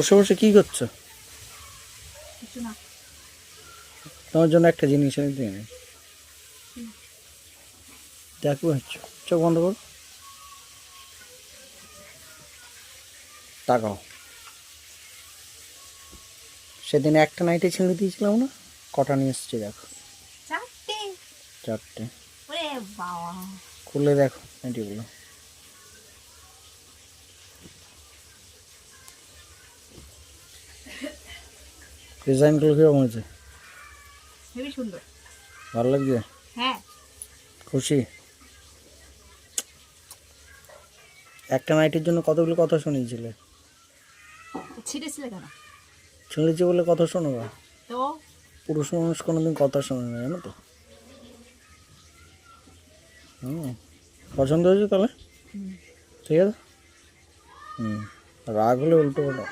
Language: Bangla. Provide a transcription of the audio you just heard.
বসে বসে কি করছো? কিছু না। তোমার জন্য একটা জিনিস এনে দিই। দেখো, চোখ বন্ধ করো, তাকাও। সেদিন একটা নাইটে ছিঁড়ে দিয়েছিলাম না, কটা নিয়ে এসছি দেখো। চারটে। চারটে। ওরে বাবা, খুলে দেখো নাইটিগুলো। ডিজাইনগুলো কীরকম হয়েছে? হেবি সুন্দর। ভালো লাগছে? হ্যাঁ। খুশি? একটা নাইটের জন্য কতগুলো কথা শুনিয়েছিলে? ছিঁড়েছিলে কেন? শুনেছি বলে কথা শোনো না? তো পুরুষ মানুষ কোনোদিন কথা শোনে না, জানো তো। পছন্দ হয়েছে তাহলে? ঠিক আছে। রাগ হলে উল্টো বলো।